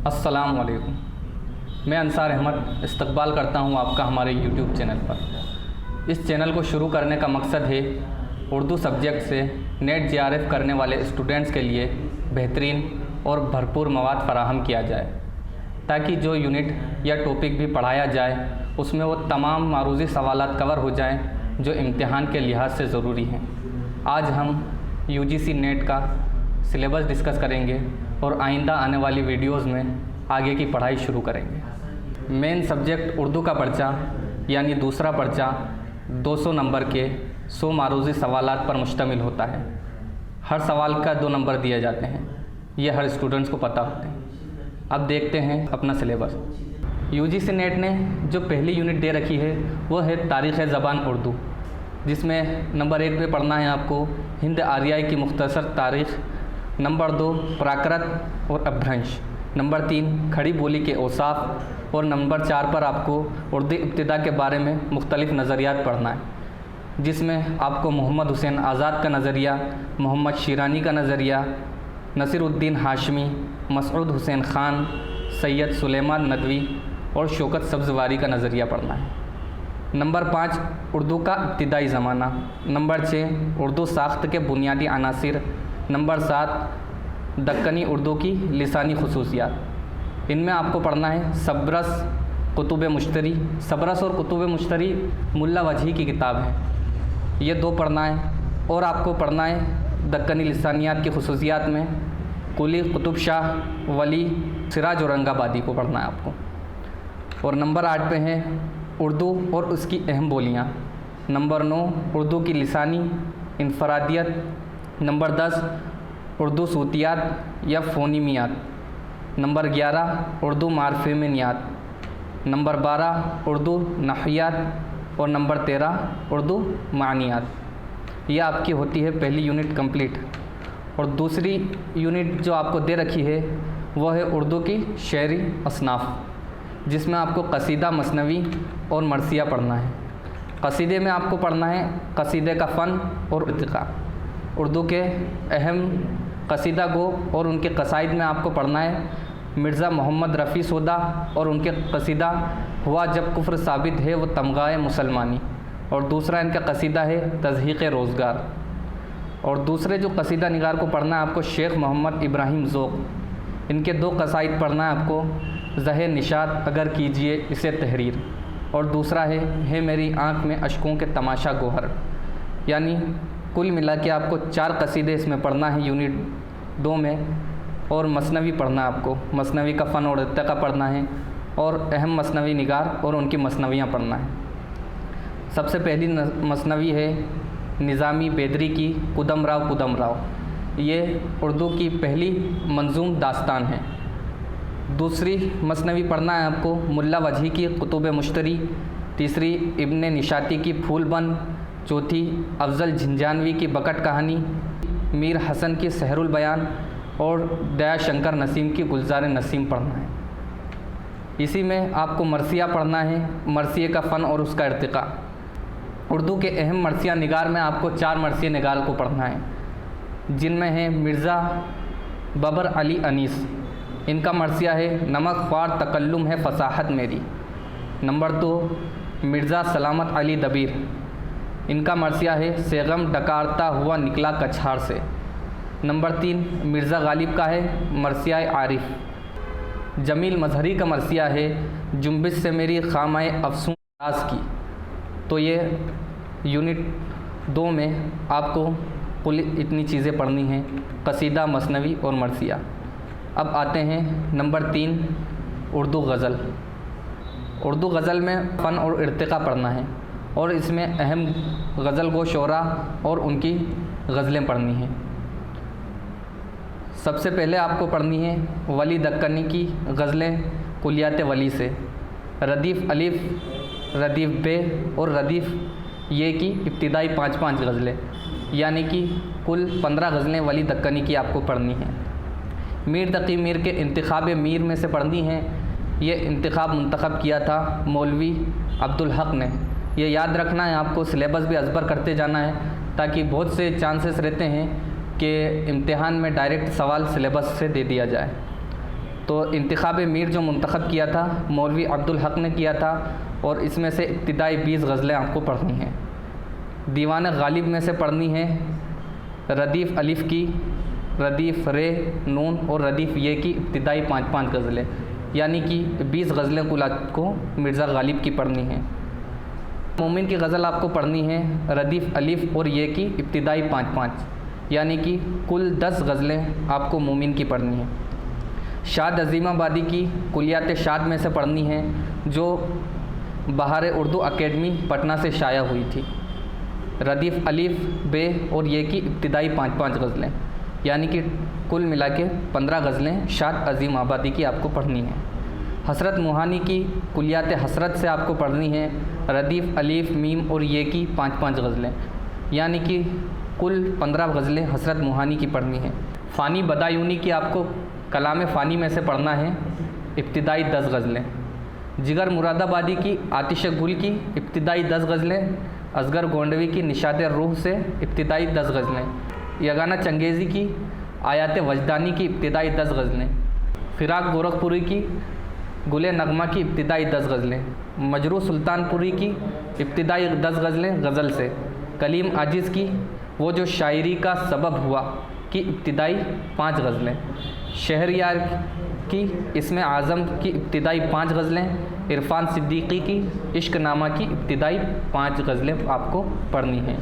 السلام علیکم، میں انصار احمد استقبال کرتا ہوں آپ کا ہمارے یوٹیوب چینل پر۔ اس چینل کو شروع کرنے کا مقصد ہے اردو سبجیکٹ سے نیٹ جے آر ایف کرنے والے اسٹوڈنٹس کے لیے بہترین اور بھرپور مواد فراہم کیا جائے، تاکہ جو یونٹ یا ٹاپک بھی پڑھایا جائے اس میں وہ تمام معروضی سوالات کور ہو جائیں جو امتحان کے لحاظ سے ضروری ہیں۔ آج ہم UGC نیٹ کا سلیبس ڈسکس کریں گے اور آئندہ آنے والی ویڈیوز میں آگے کی پڑھائی شروع کریں گے۔ مین سبجیکٹ اردو کا پرچہ یعنی دوسرا پرچہ 200 نمبر کے 100 معروضی سوالات پر مشتمل ہوتا ہے۔ ہر سوال کا 2 نمبر دیے جاتے ہیں، یہ ہر اسٹوڈنٹس کو پتہ ہوتے ہیں۔ اب دیکھتے ہیں اپنا سلیبس۔ UGC نیٹ نے جو پہلی یونٹ دے رکھی ہے وہ ہے تاریخ زبان اردو، جس میں نمبر 1 پہ پڑھنا ہے آپ کو ہند آریائی کی مختصر تاریخ، نمبر 2 پراکرت اور اپبھرنش، نمبر 3 کھڑی بولی کے اوصاف، اور نمبر 4 پر آپ کو اردو ابتدا کے بارے میں مختلف نظریات پڑھنا ہے، جس میں آپ کو محمد حسین آزاد کا نظریہ، محمد شیرانی کا نظریہ، نصیر الدین ہاشمی، مسعود حسین خان، سید سلیمان ندوی اور شوکت سبزواری کا نظریہ پڑھنا ہے۔ نمبر 5 اردو کا ابتدائی زمانہ، نمبر 6 اردو ساخت کے بنیادی عناصر، نمبر 7 دکنی اردو کی لسانی خصوصیات۔ ان میں آپ کو پڑھنا ہے سبرس، کتب مشتری۔ سبرس اور کتب مشتری ملا وجہی کی کتاب ہے، یہ 2 پڑھنا ہے۔ اور آپ کو پڑھنا ہے دکنی لسانیات کی خصوصیات میں قلی قطب شاہ، ولی، سراج اورنگ آبادی کو پڑھنا ہے آپ کو۔ اور نمبر 8 پہ ہے اردو اور اس کی اہم بولیاں، نمبر 9 اردو کی لسانی انفرادیت، نمبر 10 اردو صوتیات یا فونیمیات، نمبر 11 اردو مارفیمنیات، نمبر 12 اردو نحویات، اور نمبر 13 اردو معنیات۔ یہ آپ کی ہوتی ہے پہلی یونٹ کمپلیٹ۔ اور دوسری یونٹ جو آپ کو دے رکھی ہے وہ ہے اردو کی شعری اصناف، جس میں آپ کو قصیدہ، مثنوی اور مرثیہ پڑھنا ہے۔ قصیدے میں آپ کو پڑھنا ہے قصیدے کا فن اور ارتقاء، اردو کے اہم قصیدہ گو اور ان کے قصائد میں آپ کو پڑھنا ہے مرزا محمد رفیع سودا اور ان کے قصیدہ ہوا جب کفر ثابت ہے وہ تمغائے مسلمانی، اور دوسرا ان کا قصیدہ ہے تضحیق روزگار۔ اور دوسرے جو قصیدہ نگار کو پڑھنا ہے آپ کو شیخ محمد ابراہیم ذوق، ان کے 2 قصائد پڑھنا ہے آپ کو زہ نشاط اگر کیجئے اسے تحریر، اور دوسرا ہے میری آنکھ میں اشکوں کے تماشا گوہر۔ یعنی کل ملا کے آپ کو 4 قصیدے اس میں پڑھنا ہے یونٹ 2 میں، اور مثنوی پڑھنا ہے آپ کو، مثنوی کا فن اور ارتقاء پڑھنا ہے، اور اہم مثنوی نگار اور ان کی مثنویاں پڑھنا ہے۔ سب سے پہلی مثنوی ہے نظامی بیدری کی قدم راؤ قدم راؤ، یہ اردو کی پہلی منظوم داستان ہے۔ دوسری مثنوی پڑھنا ہے آپ کو ملا وجہی کی کتب مشتری، تیسری ابن نشاطی کی پھول بند، چوتھی افضل جھنجھانوی کی بکٹ کہانی، میر حسن کی سحر البیان، اور دیا شنکر نسیم کی گلزار نسیم پڑھنا ہے۔ اسی میں آپ کو مرثیہ پڑھنا ہے، مرثیے کا فن اور اس کا ارتقاء۔ اردو کے اہم مرثیہ نگار میں آپ کو 4 مرثیہ نگار کو پڑھنا ہے، جن میں ہے مرزا ببر علی انیس، ان کا مرثیہ ہے نمک خوار تکلم ہے فصاحت میری، نمبر 2 مرزا سلامت علی دبیر، ان کا مرثیہ ہے سیغم ڈکارتا ہوا نکلا کچھار سے، نمبر 3 مرزا غالب کا ہے مرثیہ عارف، جمیل مظہری کا مرثیہ ہے جنبش سے میری خامہ افسون راز کی۔ تو یہ یونٹ 2 میں آپ کو کل اتنی چیزیں پڑھنی ہیں، قصیدہ، مثنوی اور مرثیہ۔ اب آتے ہیں نمبر 3 اردو غزل۔ اردو غزل میں فن اور ارتقاء پڑھنا ہے، اور اس میں اہم غزل گو شعراء اور ان کی غزلیں پڑھنی ہیں۔ سب سے پہلے آپ کو پڑھنی ہے ولی دکنی کی غزلیں کلیات ولی سے، ردیف الف، ردیف بے اور ردیف یہ کی ابتدائی 5 غزلیں، یعنی کہ کل 15 غزلیں ولی دکنی کی آپ کو پڑھنی ہیں۔ میر تقی میر کے انتخاب میر میں سے پڑھنی ہیں، یہ انتخاب منتخب کیا تھا مولوی عبدالحق نے۔ یہ یاد رکھنا ہے آپ کو، سلیبس بھی ازبر کرتے جانا ہے، تاکہ بہت سے چانسز رہتے ہیں کہ امتحان میں ڈائریکٹ سوال سلیبس سے دے دیا جائے۔ تو انتخاب میر جو منتخب کیا تھا مولوی عبدالحق نے کیا تھا، اور اس میں سے ابتدائی 20 غزلیں آپ کو پڑھنی ہیں۔ دیوان غالب میں سے پڑھنی ہے ردیف الف کی، ردیف رے نون اور ردیف یہ کی ابتدائی 5 غزلیں، یعنی کہ 20 غزلیں کل آپ کو مرزا غالب کی پڑھنی ہیں۔ مومن کی غزل آپ کو پڑھنی ہے ردیف الف اور یہ کی ابتدائی 5 یعنی کہ کل 10 غزلیں آپ کو مومن کی پڑھنی ہیں۔ شاد عظیم آبادی کی کلیات شاد میں سے پڑھنی ہے جو بہار اردو اکیڈمی پٹنہ سے شائع ہوئی تھی، ردیف الف بے اور یہ کی ابتدائی 5 غزلیں، یعنی کہ کل ملا کے 15 غزلیں شاد عظیم آبادی کی آپ کو پڑھنی ہیں۔ حسرت موہانی کی کلیات حسرت سے آپ کو پڑھنی ہے ردیف الف میم اور یہ کی 5 غزلیں، یعنی کہ کل 15 غزلیں حسرت موہانی کی پڑھنی ہیں۔ فانی بدایونی کی آپ کو کلام فانی میں سے پڑھنا ہے ابتدائی 10 غزلیں۔ جگر مراد آبادی کی آتش گل کی ابتدائی 10 غزلیں، اصغر گونڈوی کی نشاط روح سے ابتدائی 10 غزلیں، یگانہ چنگیزی کی آیات وجدانی کی ابتدائی 10 غزلیں، فراق گورکھپوری کی گل نغمہ کی ابتدائی 10 غزلیں، مجروح سلطان پوری کی ابتدائی 10 غزلیں غزل سے، کلیم عاجز کی وہ جو شاعری کا سبب ہوا کی ابتدائی 5 غزلیں، شہریار کی اسم اعظم کی ابتدائی 5 غزلیں، عرفان صدیقی کی عشق نامہ کی ابتدائی 5 غزلیں آپ کو پڑھنی ہیں۔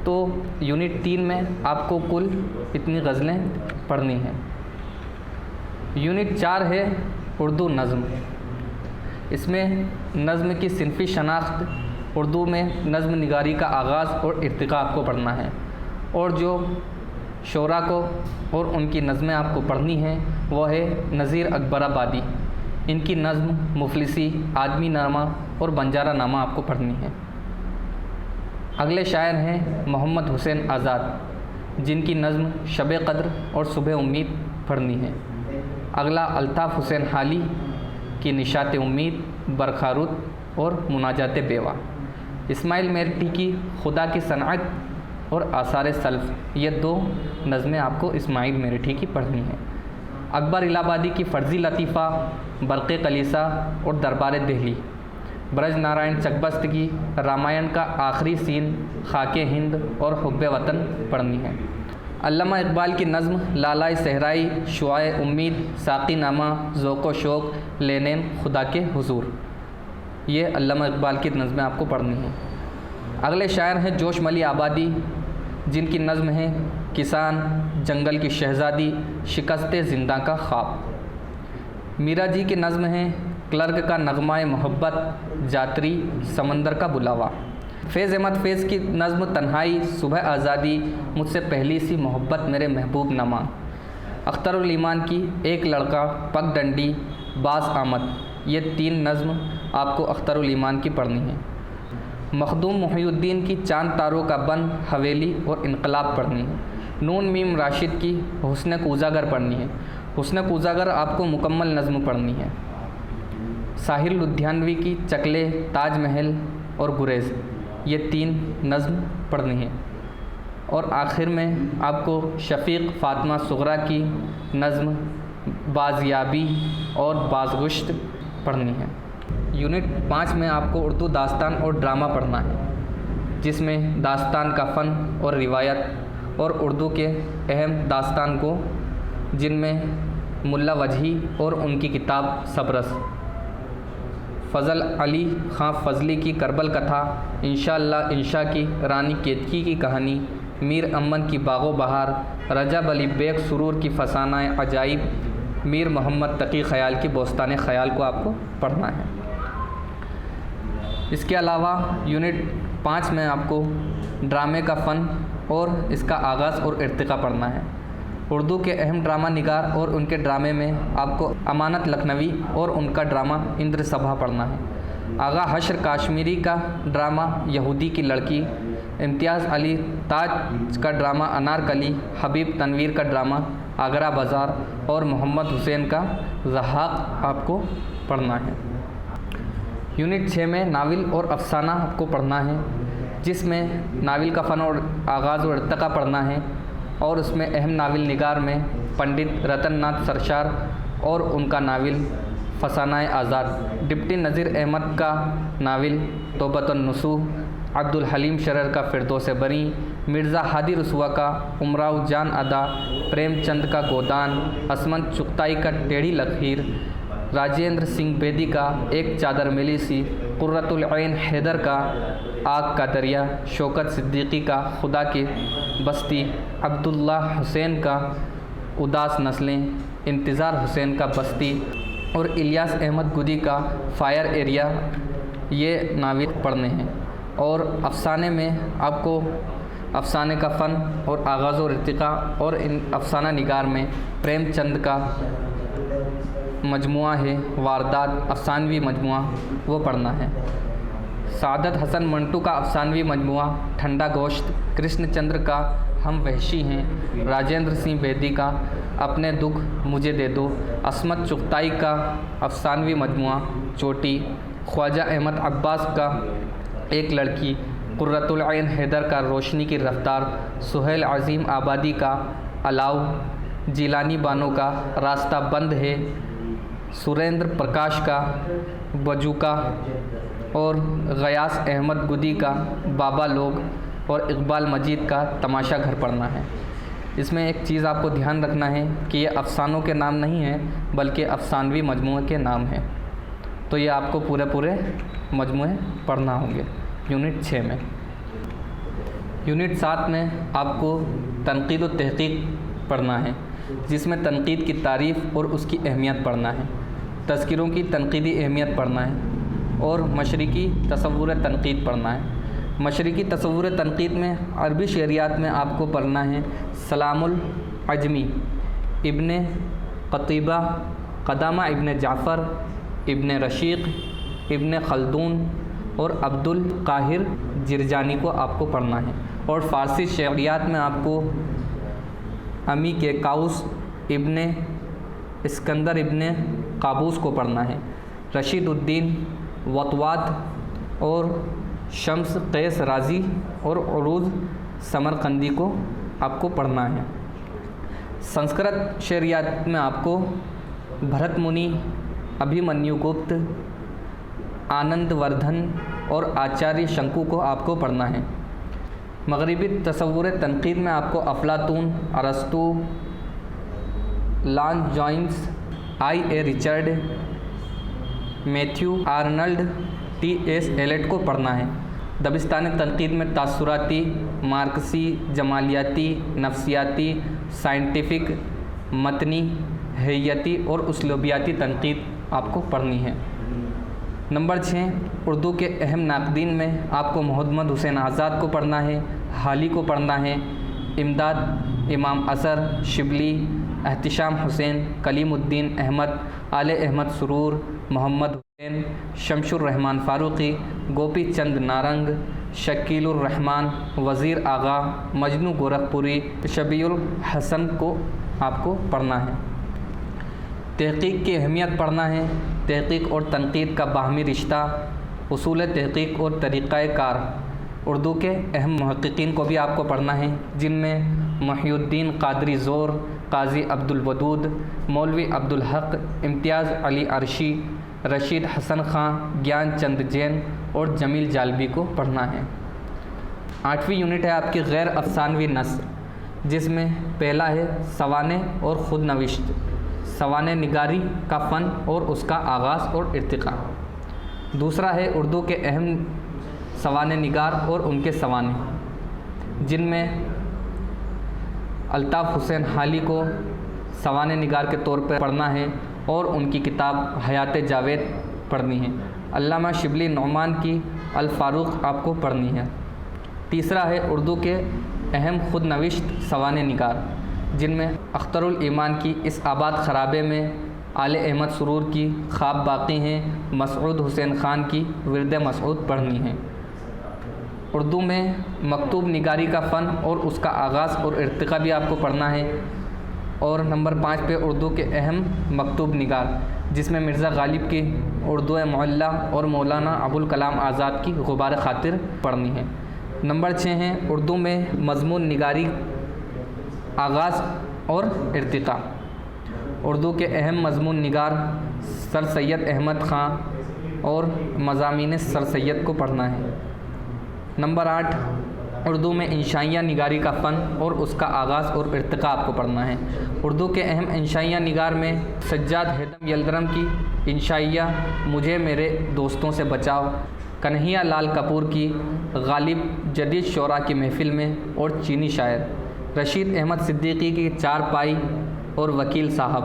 تو یونٹ 3 میں آپ کو کل اتنی غزلیں پڑھنی ہیں۔ یونٹ 4 ہے اردو نظم۔ اس میں نظم کی صنفی شناخت، اردو میں نظم نگاری کا آغاز اور ارتقاء آپ کو پڑھنا ہے، اور جو شعراء کو اور ان کی نظمیں آپ کو پڑھنی ہیں وہ ہے نذیر اکبر آبادی، ان کی نظم مفلسی، آدمی نامہ اور بنجارہ نامہ آپ کو پڑھنی ہے۔ اگلے شاعر ہیں محمد حسین آزاد، جن کی نظم شب قدر اور صبح امید پڑھنی ہے۔ اگلا الطاف حسین حالی کی نشاط امید، برخارود اور مناجات بیوہ۔ اسماعیل میرٹی کی خدا کی صنعت اور آثار سلف، یہ 2 نظمیں آپ کو اسماعیل میرٹھی کی پڑھنی ہیں۔ اکبر الہ آبادی کی فرزی لطیفہ، برق کلیسا اور دربار دہلی۔ برج نارائن چکبست کی رامائن کا آخری سین، خاک ہند اور حب وطن پڑھنی ہے۔ علامہ اقبال کی نظم لالائے صحرائی، شعاع امید، ساقی نامہ، ذوق و شوق، لینین خدا کے حضور، یہ علامہ اقبال کی نظمیں آپ کو پڑھنی ہیں۔ اگلے شاعر ہیں جوش ملی آبادی، جن کی نظم ہے کسان، جنگل کی شہزادی، شکست زندہ کا خواب۔ میرا جی کی نظم ہے کلرک کا نغمہ محبت، جاتری، سمندر کا بلاوا۔ فیض احمد فیض کی نظم تنہائی، صبح آزادی، مجھ سے پہلی سی محبت میرے محبوب نہ مانگ۔ اختر الایمان کی ایک لڑکا، پگ ڈنڈی، باز آمد، یہ 3 نظم آپ کو اختر الایمان کی پڑھنی ہے۔ مخدوم محی الدین کی چاند تاروں کا بن، حویلی اور انقلاب پڑھنی ہے۔ نون میم راشد کی حسن کوزاگر پڑھنی ہے۔ حسن کوزاگر آپ کو مکمل نظم پڑھنی ہے۔ ساحر لدھیانوی کی چکلے، تاج محل اور گریز، یہ 3 نظم پڑھنی ہے۔ اور آخر میں آپ کو شفیق فاطمہ صغرا کی نظم بازیابی اور بازگشت پڑھنی ہے۔ یونٹ 5 میں آپ کو اردو داستان اور ڈرامہ پڑھنا ہے، جس میں داستان کا فن اور روایت اور اردو کے اہم داستان کو، جن میں ملا وجہی اور ان کی کتاب سبرس، فضل علی خاں فضلی کی کربل کتھا، انشاءاللہ انشا کی رانی کیتکی کی کہانی، میر امن کی باغ و بہار، رجب علی بیگ سرور کی فسانہ عجائب، میر محمد تقی خیال کی بوستان خیال کو آپ کو پڑھنا ہے۔ اس کے علاوہ یونٹ 5 میں آپ کو ڈرامے کا فن اور اس کا آغاز اور ارتقاء پڑھنا ہے۔ اردو کے اہم ڈرامہ نگار اور ان کے ڈرامے میں آپ کو امانت لکھنوی اور ان کا ڈرامہ اندر سبھا پڑھنا ہے۔ آغا حشر کاشمیری کا ڈرامہ یہودی کی لڑکی، امتیاز علی تاج کا ڈرامہ انارکلی، حبیب تنویر کا ڈرامہ آگرہ بازار اور محمد حسین کا ضحاک آپ کو پڑھنا ہے۔ یونٹ 6 میں ناول اور افسانہ آپ کو پڑھنا ہے، جس میں ناول کا فن اور آغاز اور ارتقاء پڑھنا ہے، اور اس میں اہم ناول نگار میں پنڈت رتن ناتھ سرشار اور ان کا ناول فسانہ آزاد، ڈپٹی نذیر احمد کا ناول توبۃ النصوح، عبد الحلیم شرر کا فردوس بری، مرزا ہادی رسوا کا امراؤ جان ادا، پریم چند کا گودان، عصمت چغتائی کا ٹیڑھی لکیر، راجندر سنگھ بیدی کا ایک چادر ملی سی، قرۃ العین حیدر کا آگ کا دریا، شوکت صدیقی کا خدا کی بستی، عبداللہ حسین کا اداس نسلیں، انتظار حسین کا بستی اور الیاس احمد گدی کا فائر ایریا، یہ ناول پڑھنے ہیں۔ اور افسانے میں آپ کو افسانے کا فن اور آغاز و ارتقاء، اور ان افسانہ نگار میں پریم چند کا مجموعہ ہے واردات افسانوی مجموعہ، وہ پڑھنا ہے۔ سعادت حسن منٹو کا افسانوی مجموعہ ٹھنڈا گوشت، کرشن چندر کا ہم وحشی ہیں، راجندر سنگھ بیدی کا اپنے دکھ مجھے دے دو، عصمت چغتائی کا افسانوی مجموعہ چوٹی، خواجہ احمد عباس کا ایک لڑکی، قرۃ العین حیدر کا روشنی کی رفتار، سہیل عظیم آبادی کا الاؤ، جیلانی بانو کا راستہ بند ہے، سریندر پرکاش کا بجوکا، اور غیاث احمد گدی کا بابا لوگ، اور اقبال مجید کا تماشا گھر پڑھنا ہے۔ اس میں ایک چیز آپ کو دھیان رکھنا ہے کہ یہ افسانوں کے نام نہیں ہیں بلکہ افسانوی مجموعے کے نام ہیں، تو یہ آپ کو پورے مجموعے پڑھنا ہوں گے۔ یونٹ 6 میں، یونٹ 7 میں آپ کو تنقید و تحقیق پڑھنا ہے، جس میں تنقید کی تعریف اور اس کی اہمیت پڑھنا ہے، تذکروں کی تنقیدی اہمیت پڑھنا ہے، اور مشرقی تصور تنقید پڑھنا ہے۔ مشرقی تصور تنقید میں عربی شعریات میں آپ کو پڑھنا ہے سلام العجمی، ابن قتیبہ، قدامہ ابن جعفر، ابن رشیق، ابن خلدون اور عبد القاہر جرجانی کو آپ کو پڑھنا ہے۔ اور فارسی شعریات میں آپ کو امی کے قاؤس، ابن اسکندر ابن قابوس کو پڑھنا ہے، رشید الدین وطواد اور شمس قیس رازی اور عروض سمرقندی کو آپ کو پڑھنا ہے۔ سنسکرت شعریات میں آپ کو بھرت منی، ابھیمنیو گپت، آنند وردھن اور آچاریہ شنکو کو آپ کو پڑھنا ہے۔ مغربی تصور تنقید میں آپ کو افلاطون، ارسطو، Longinus, I A Richard, Matthew Arnold, T S Eliot کو پڑھنا ہے۔ دبستانی تنقید میں تاثراتی، مارکسی، جمالیاتی، نفسیاتی، سائنٹیفک، متنی، حیتی اور اسلوبیاتی تنقید آپ کو پڑھنی ہے۔ نمبر 6، اردو کے اہم ناقدین میں آپ کو محمد حسین آزاد کو پڑھنا ہے، حالی کو پڑھنا ہے، امداد، امام اثر، شبلی، احتشام حسین، کلیم الدین احمد، آل احمد سرور، محمد حسین، شمش الرحمن فاروقی، گوپی چند نارنگ، شکیل الرحمن، وزیر آغا، مجنو گورکھپوری، شبیع الحسن کو آپ کو پڑھنا ہے۔ تحقیق کی اہمیت پڑھنا ہے، تحقیق اور تنقید کا باہمی رشتہ، اصول تحقیق اور طریقہ کار، اردو کے اہم محققین کو بھی آپ کو پڑھنا ہے، جن میں محی الدین قادری زور، قاضی عبد الودود، مولوی عبدالحق، امتیاز علی عرشی، رشید حسن خان، گیان چند جین اور جمیل جالبی کو پڑھنا ہے۔ 8ویں یونٹ ہے آپ کی غیر افسانوی نثر، جس میں پہلا ہے سوانح اور خود نوشت، سوانح نگاری کا فن اور اس کا آغاز اور ارتقاء۔ دوسرا ہے اردو کے اہم سوانح نگار اور ان کے سوانح، جن میں الطاف حسین حالی کو سوانح نگار کے طور پر پڑھنا ہے اور ان کی کتاب حیات جاوید پڑھنی ہے۔ علامہ شبلی نعمان کی الفاروق آپ کو پڑھنی ہے۔ تیسرا ہے اردو کے اہم خود نوشت سوانح نگار، جن میں اختر الایمان کی اس آباد خرابے میں، آل احمد سرور کی خواب باقی ہیں، مسعود حسین خان کی ورد مسعود پڑھنی ہے۔ اردو میں مکتوب نگاری کا فن اور اس کا آغاز اور ارتقاء بھی آپ کو پڑھنا ہے۔ اور نمبر 5 پہ اردو کے اہم مکتوب نگار، جس میں مرزا غالب کی اردو معلیٰ اور مولانا ابوالکلام آزاد کی غبار خاطر پڑھنی ہے۔ نمبر 6 ہے اردو میں مضمون نگاری، آغاز اور ارتقاء۔ اردو کے اہم مضمون نگار سر سید احمد خان اور مضامین سر سید کو پڑھنا ہے۔ نمبر 8، اردو میں انشائیہ نگاری کا فن اور اس کا آغاز اور ارتقاء آپ کو پڑھنا ہے۔ اردو کے اہم انشائیہ نگار میں سجاد ہیثم یلدرم کی انشائیہ مجھے میرے دوستوں سے بچاؤ، کنہیا لال کپور کی غالب جدید شعراء کی محفل میں اور چینی شاعر رشید احمد صدیقی کی چار پائی اور وکیل صاحب،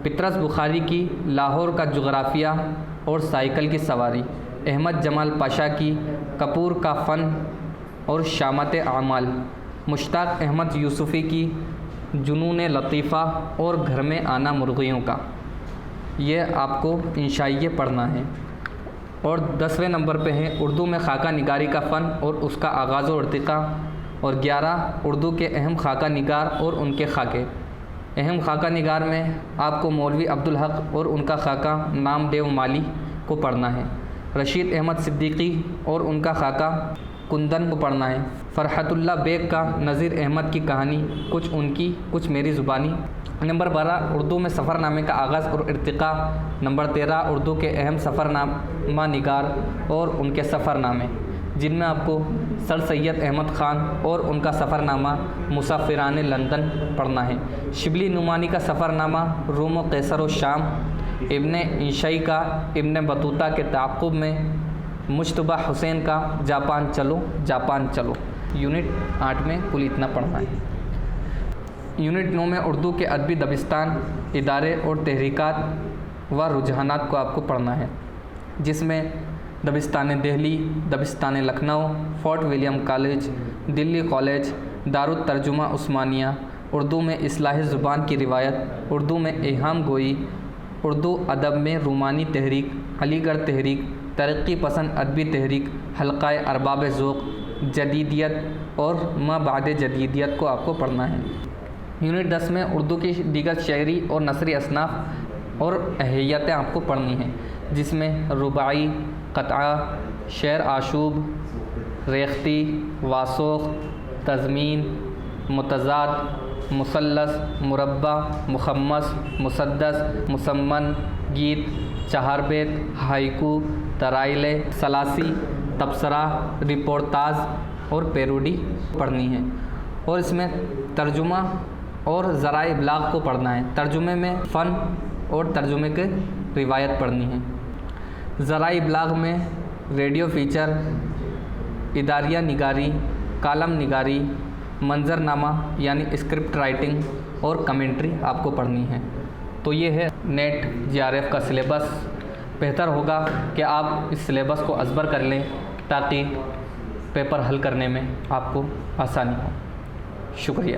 پطرس بخاری کی لاہور کا جغرافیہ اور سائیکل کی سواری، احمد جمال پاشا کی کپور کا فن اور شامت اعمال، مشتاق احمد یوسفی کی جنون لطیفہ اور گھر میں آنا مرغیوں کا، یہ آپ کو انشائیہ پڑھنا ہے۔ اور 10ویں نمبر پہ ہے اردو میں خاکہ نگاری کا فن اور اس کا آغاز و ارتقاء، اور 11 اردو کے اہم خاکہ نگار اور ان کے خاکے۔ اہم خاکہ نگار میں آپ کو مولوی عبدالحق اور ان کا خاکہ نامدیو مالی کو پڑھنا ہے، رشید احمد صدیقی اور ان کا خاکہ کندن کو پڑھنا ہے، فرحت اللہ بیگ کا نذیر احمد کی کہانی، کچھ ان کی کچھ میری زبانی۔ نمبر 12 اردو میں سفر نامے کا آغاز اور ارتقاء۔ نمبر 13 اردو کے اہم سفر نامہ نگار اور ان کے سفر نامے، جن میں آپ کو سر سید احمد خان اور ان کا سفر نامہ مسافران لندن پڑھنا ہے، شبلی نعمانی کا سفر نامہ روم و قیصر و شام، ابن انشائی کا ابن بطوطہ کے تعاقب میں، مجتبیٰ حسین کا جاپان چلو جاپان چلو۔ یونٹ 8 میں کل اتنا پڑھنا ہے۔ یونٹ 9 میں اردو کے ادبی دبستان، ادارے اور تحریکات و رجحانات کو آپ کو پڑھنا ہے، جس میں دبستان دہلی، دبستان Lucknow, Fort William college, Delhi college, دارالترجمہ عثمانیہ، اردو میں اصلاح زبان کی روایت، اردو میں ایہام گوئی، اردو ادب میں رومانی تحریک، علی گڑھ تحریک، ترقی پسند ادبی تحریک، حلقہ ارباب ذوق، جدیدیت اور ما بعد جدیدیت کو آپ کو پڑھنا ہے۔ یونٹ 10 میں اردو کی دیگر شعری اور نثری اصناف اور اہیتیں آپ کو پڑھنی ہیں، جس میں رباعی، قطعہ، شعر آشوب، ریختی، واسوق، تضمین، متضاد، مثلث، مربع، مخمس، مسدس، مسمن، گیت، چہار بیت، ہائیکو، ترائلے، ثلاثی، تبصرہ، رپورتاز اور پیروڈی پڑھنی ہے۔ اور اس میں ترجمہ اور ذرائع ابلاغ کو پڑھنا ہے، ترجمے میں فن اور ترجمے کے روایت پڑھنی ہے۔ ذرائع ابلاغ میں ریڈیو فیچر، اداریہ نگاری، کالم نگاری، منظرنامہ یعنی اسکرپٹ رائٹنگ اور کمنٹری آپ کو پڑھنی ہے۔ تو یہ ہے نیٹ JRF کا سلیبس۔ بہتر ہوگا کہ آپ اس سلیبس کو ازبر کر لیں تاکہ پیپر حل کرنے میں آپ کو آسانی ہو۔ شکریہ۔